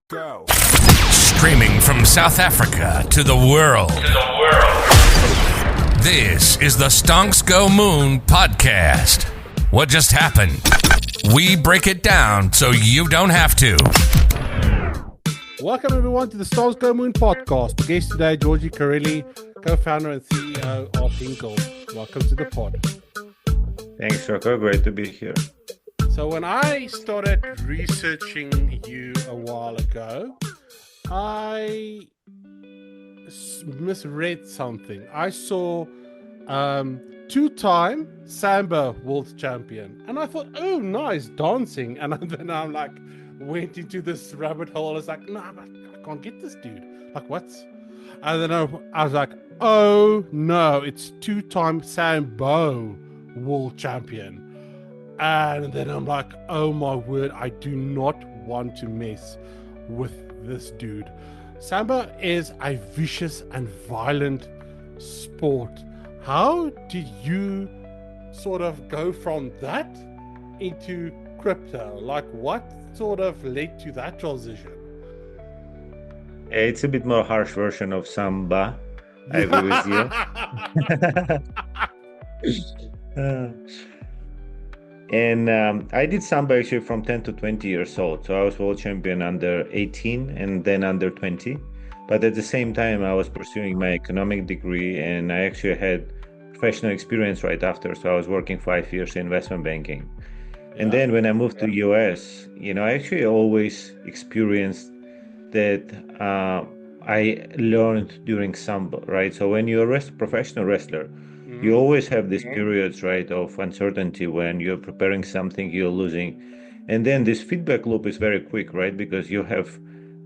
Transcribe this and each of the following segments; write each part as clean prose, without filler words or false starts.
Go. Streaming from South Africa to the world. This is the Stonks Go Moon podcast. What just happened? We break it down so you don't have to. Welcome everyone to the Stonks Go Moon podcast. The guest today, Georgi Koreli, co-founder and CEO of Hinkal. Welcome to the pod. Thanks, Rocco. Great to be here. So when I started researching you a while ago, I misread something. I saw two-time Sambo World Champion. And I thought, oh, nice, dancing. And then I'm like, went into this rabbit hole. I was like, no, but I can't get this dude. Like, what? And then I was like, oh, no, it's two-time Sambo World Champion. And then I'm like, oh my word, I do not want to mess with this dude. Sambo is a vicious and violent sport. How did you sort of go from that into crypto? Like, what sort of led to that transition? It's a bit more harsh version of Samba. I agree with you. And I did Samba actually from 10 to 20 years old. So I was world champion under 18 and then under 20. But at the same time, I was pursuing my economic degree and I actually had professional experience right after. So I was working 5 years in investment banking. And then when I moved to US, I actually always experienced that I learned during Samba, right? So when you're a professional wrestler, you always have these periods, right, of uncertainty when you're preparing something, you're losing. And then this feedback loop is very quick, right? Because you have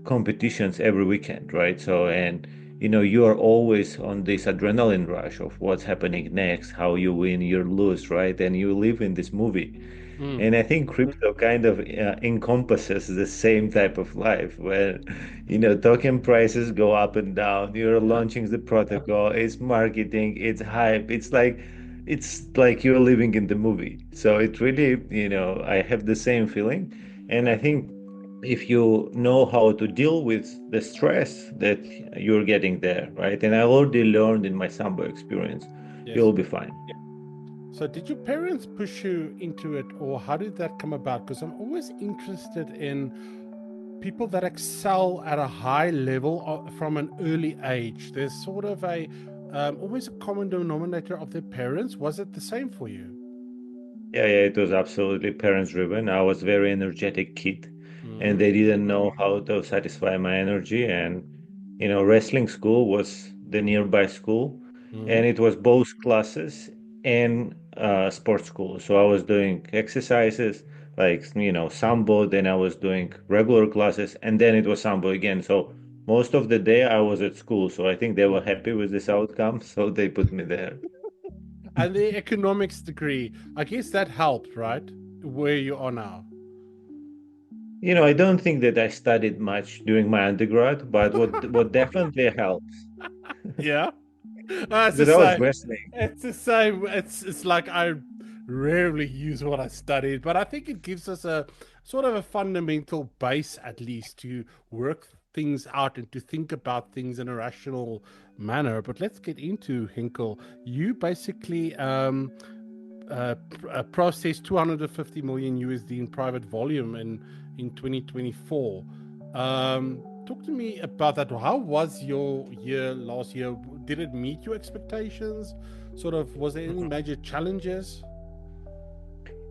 competitions every weekend, right? So, and, you are always on this adrenaline rush of what's happening next, how you win, you lose, right? And you live in this movie. And I think crypto kind of encompasses the same type of life where, token prices go up and down. You're launching the protocol, it's marketing, it's hype. It's like you're living in the movie. So it really, I have the same feeling. And I think if you know how to deal with the stress that you're getting there, right? And I already learned in my Sambo experience, you'll be fine. So did your parents push you into it, or how did that come about? Because I'm always interested in people that excel at a high level from an early age. There's sort of always a common denominator of their parents. Was it the same for you? Yeah, it was absolutely parents driven. I was a very energetic kid and they didn't know how to satisfy my energy. And, wrestling school was the nearby school and it was both classes and sports school. So I was doing exercises like, Sambo, then I was doing regular classes and then it was Sambo again. So most of the day I was at school. So I think they were happy with this outcome. So they put me there. And the economics degree, I guess that helped, right? Where you are now. I don't think that I studied much during my undergrad, but what definitely helps. Yeah. It's That I was wrestling. It's the same. It's like I rarely use what I studied, but I think it gives us a sort of a fundamental base, at least, to work things out and to think about things in a rational manner. But let's get into Hinkal. You basically processed 250 million USD in private volume in 2024. Talk to me about that. How was your year last year? Did it meet your expectations? Sort of, was there any major challenges?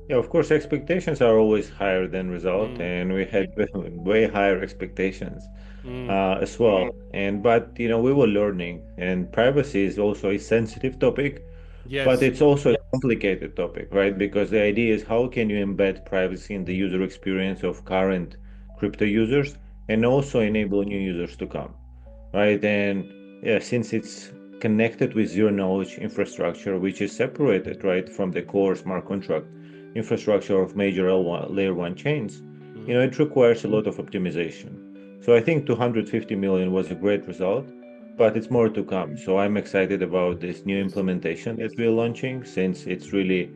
Yeah, of course, expectations are always higher than result, and we had way higher expectations as well. But we were learning, and privacy is also a sensitive topic, but it's also a complicated topic, right? Because the idea is how can you embed privacy in the user experience of current crypto users and also enable new users to come, right? And since it's connected with zero knowledge infrastructure, which is separated, right, from the core smart contract infrastructure of major layer one chains, it requires a lot of optimization. So I think 250 million was a great result, but it's more to come. So I'm excited about this new implementation that we're launching, since it's really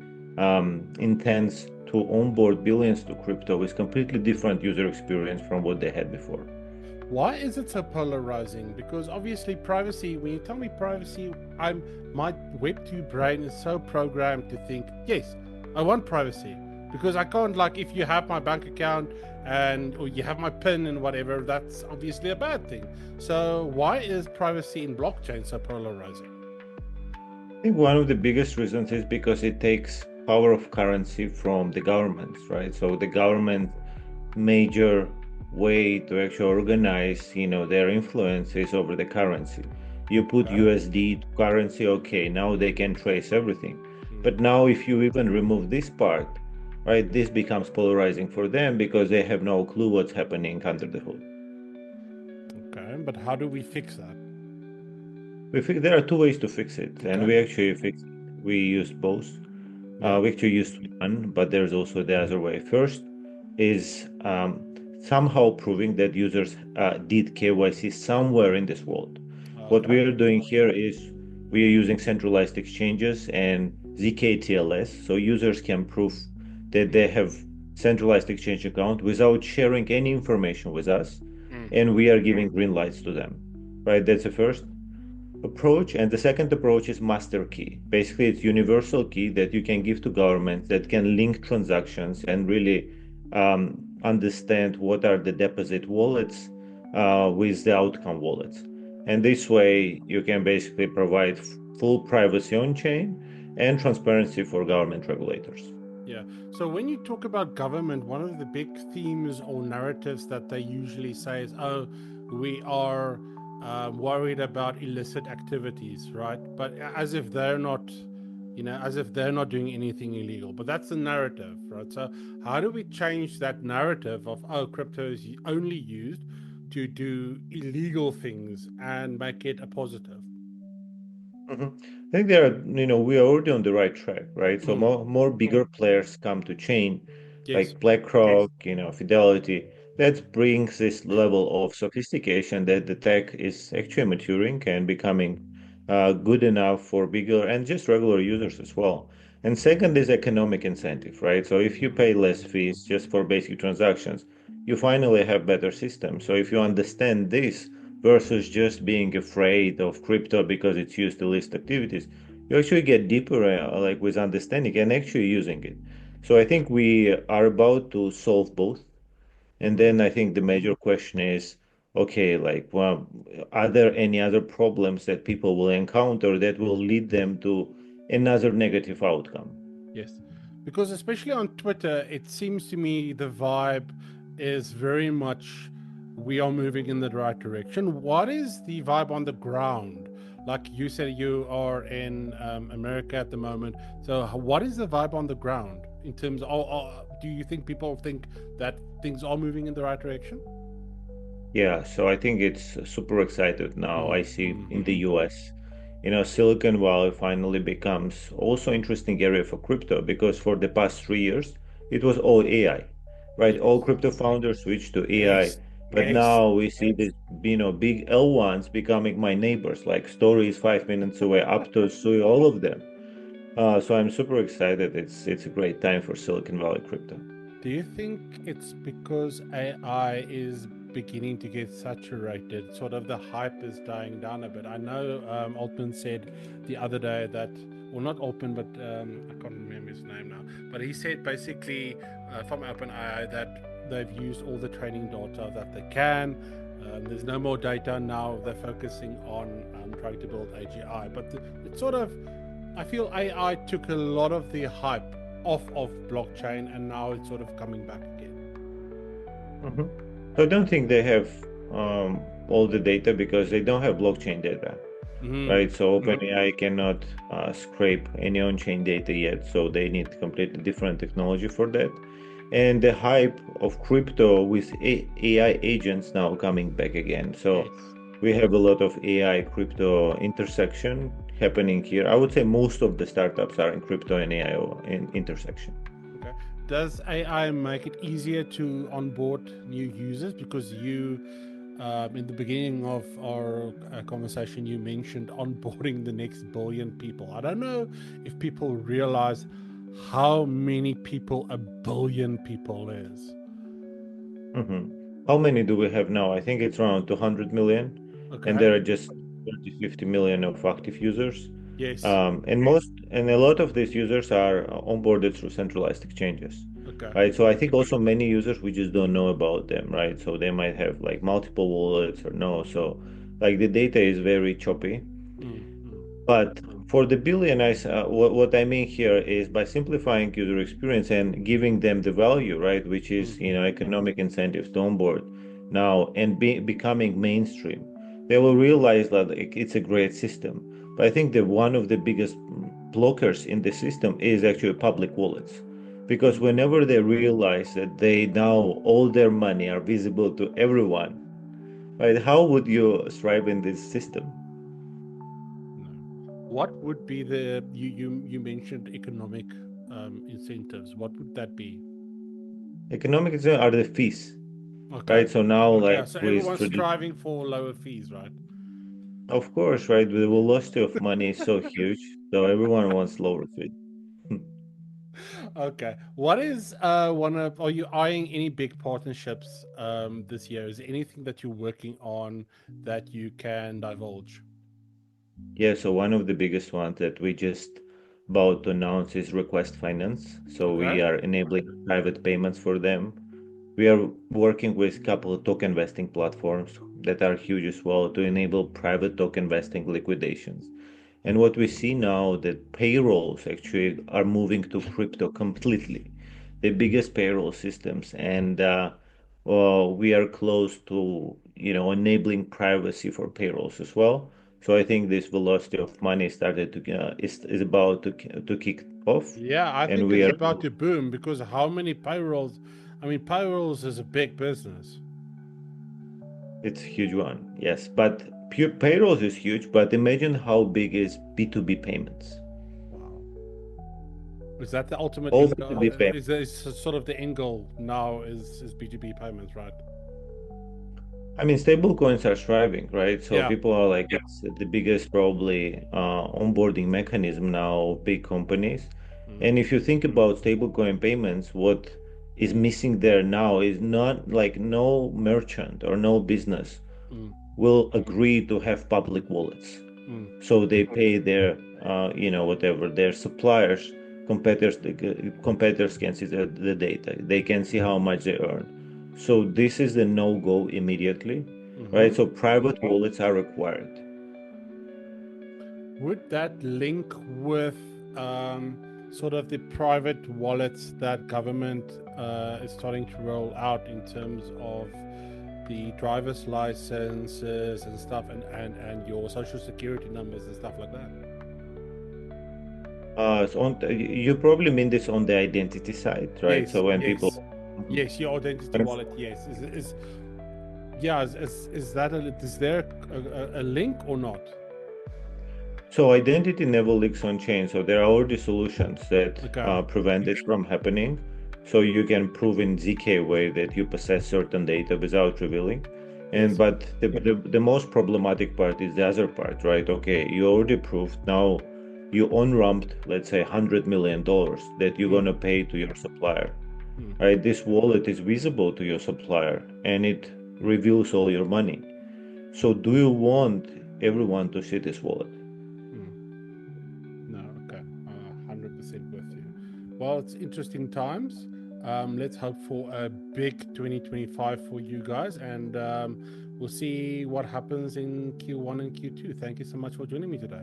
intends to onboard billions to crypto with completely different user experience from what they had before. Why is it so polarizing? Because obviously privacy, when you tell me privacy, my Web2 brain is so programmed to think, yes, I want privacy. Because I can't, like, if you have my bank account and or you have my PIN and whatever, that's obviously a bad thing. So why is privacy in blockchain so polarizing? I think one of the biggest reasons is because it takes power of currency from the governments, right? So the government major way to actually organize, their influences over the currency. You put Okay. USD to currency, okay, now they can trace everything. But Mm. now if you even remove this part, right, this becomes polarizing for them because they have no clue what's happening under the hood. Okay, but how do we fix that? We think there are two ways to fix it, and Okay. we actually fix it. We use both. Yeah. We actually used one, but there's also the other way. First is somehow proving that users did KYC somewhere in this world. What we Okay. are doing here is we are using centralized exchanges and ZKTLS, so users can prove that they have centralized exchange account without sharing any information with us, Mm. and we are giving green lights to them. Right? That's the first approach. And the second approach is master key. Basically, it's universal key that you can give to governments that can link transactions and really understand what are the deposit wallets with the outcome wallets. And this way, you can basically provide full privacy on chain and transparency for government regulators. Yeah. So when you talk about government, one of the big themes or narratives that they usually say is, "Oh, we are worried about illicit activities," right? But as if they're not, as if they're not doing anything illegal. But that's the narrative, right? So how do we change that narrative of, oh, crypto is only used to do illegal things and make it a positive? Mhm. I think we are already on the right track, right? So Mm. more bigger players come to chain, Yes. like BlackRock, Fidelity. That brings this level of sophistication that the tech is actually maturing and becoming good enough for bigger and just regular users as well. And second is economic incentive, right? So if you pay less fees just for basic transactions, you finally have better systems. So if you understand this, versus just being afraid of crypto because it's used to list activities, you actually get deeper, like with understanding and actually using it. So I think we are about to solve both. And Mm. then I think the major question is, okay, like, well, are there any other problems that people will encounter that will lead them to another negative outcome? Yes, because especially on Twitter, it seems to me the vibe is very much we are moving in the right direction. What is the vibe on the ground? Like you said, you are in America at the moment. So, what is the vibe on the ground in terms of, do you think people think that things are moving in the right direction? Yeah, so I think it's super excited now. I Mm, see mm, in the US, Silicon Valley finally becomes also interesting area for crypto because for the past 3 years, it was all AI, right? yes, All crypto founders switched to AI, yes, but yes. now we see this, big L1s becoming my neighbors, like stories 5 minutes away, up to Sui, all of them. So I'm super excited. It's a great time for Silicon Valley crypto. Do you think it's because AI is beginning to get saturated? Sort of the hype is dying down a bit. I know Altman said the other day that, well, not Altman, but I can't remember his name now. But he said basically from OpenAI that they've used all the training data that they can. There's no more data now. They're focusing on trying to build AGI. But it's sort of, I feel AI took a lot of the hype off of blockchain and now it's sort of coming back again. Mhm. So I don't think they have all the data because they don't have blockchain data, Mm. right? So OpenAI cannot scrape any on-chain data yet, so they need completely different technology for that. And the hype of crypto with AI agents now coming back again. So Yes. we have a lot of AI crypto intersection happening here. I would say most of the startups are in crypto and AI in intersection. Okay. Does AI make it easier to onboard new users? Because in the beginning of our conversation, you mentioned onboarding the next billion people. I don't know if people realize how many people a billion people is. Mhm. How many do we have now? I think it's around 200 million, and Okay. there are just 30, 50 million of active users. Yes. And a lot of these users are onboarded through centralized exchanges, Okay. right? So I think also many users, we just don't know about them, right? So they might have like multiple wallets or no. So like the data is very choppy. Mm, mm, But for the billionaires, what I mean here is by simplifying user experience and giving them the value, right, which is mm, economic incentives to onboard now and becoming mainstream, they will realize that it's a great system. But I think that one of the biggest blockers in the system is actually public wallets, because mm. whenever they realize that they now all their money are visible to everyone, right? How would you thrive in this system? No. What would be you mentioned economic incentives. What would that be? Economic incentives are the fees. Okay. Right. So now, Okay. like So with everyone's striving for lower fees, right? of course, right, the velocity of money is so huge, so everyone wants lower fee. Okay. What is one of are you eyeing any big partnerships this year? Is there anything that you're working on that you can divulge? Yeah, so one of the biggest ones that we just about to announce is Request Finance. So we Okay. are enabling private payments for them. We are working with a couple of token vesting platforms that are huge as well to enable private token vesting liquidations. And what we see now that payrolls actually are moving to crypto completely, the biggest payroll systems, and we are close to enabling privacy for payrolls as well. So I think this velocity of money started to is about to kick off, Yeah, I and think we it's are about to boom because how many payrolls? I mean, payrolls is a big business. it's a huge one, yes. But pure payrolls is huge, but imagine how big is B2B payments. Wow. Is that the ultimate All end goal? B2B payments. Is sort of the end goal now is B2B payments, right? I mean, stable coins are thriving, right? So Yeah. people are like, it's the biggest probably onboarding mechanism now, big companies. Mm, And if you think about stablecoin payments, what is missing there now is not like no merchant or no business mm, will agree to have public wallets. mm, So they pay their, whatever their suppliers, competitors, the competitors can see the data. They can see how much they earn. So this is the no-go immediately, right? mm-hmm. So private wallets are required. Would that link with sort of the private wallets that government is starting to roll out in terms of the driver's licenses and stuff and your social security numbers and stuff like that? You probably mean this on the identity side, right? Yes, So when people, yes, yes. Your identity wallet, yes. Is that is there a link or not? so identity never leaks on chain. So there are already solutions that Okay. prevent it from happening. So you can prove in ZK way that you possess certain data without revealing. And Yes. but the most problematic part is the other part, right? Okay, you already proved now you on-ramped, let's say $100 million that you're Mm, gonna pay to your supplier, mm, right? This wallet is visible to your supplier and it reveals all your money. So do you want everyone to see this wallet? mm. No, okay. 100% with you. Well, it's interesting times. Let's hope for a big 2025 for you guys, and we'll see what happens in Q1 and Q2. Thank you so much for joining me today.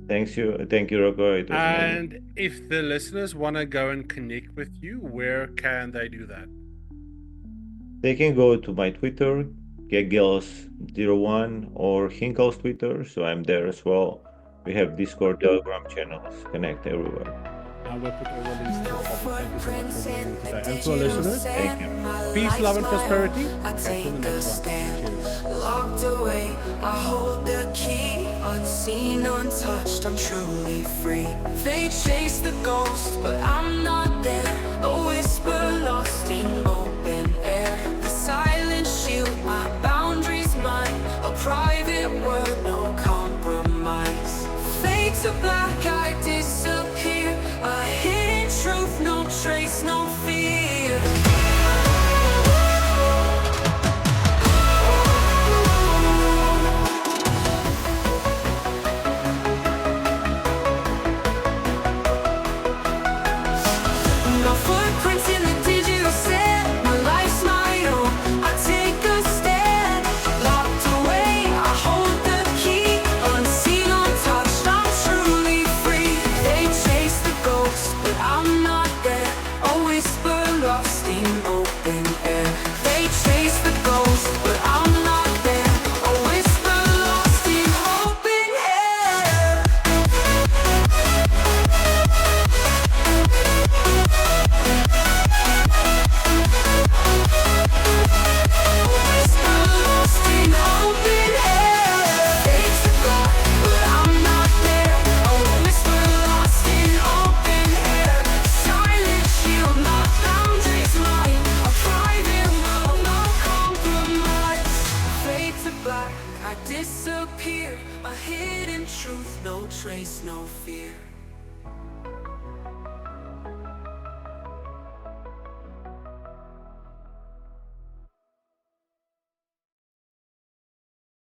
Thank you, Rocco. It was amazing. And if the listeners want to go and connect with you, where can they do that? They can go to my Twitter, getgirls01, or Hinkal's Twitter, so I'm there as well. We have Discord, Telegram channels, connect everywhere. I will put all the links to the bottom. Thank you so much for joining me today. And to our listeners, Thank you. peace, love, and prosperity. Until the next one. Cheers. Locked away, I hold the key. Unseen, untouched, I'm truly free. They chase the ghost, but I'm not there. A whisper lost in open air. The silent shield, my boundaries mine. A private word, no compromise. Fade to black, I disappear. A hidden truth, no trace, no fear. I disappear, a hidden truth, no trace, no fear.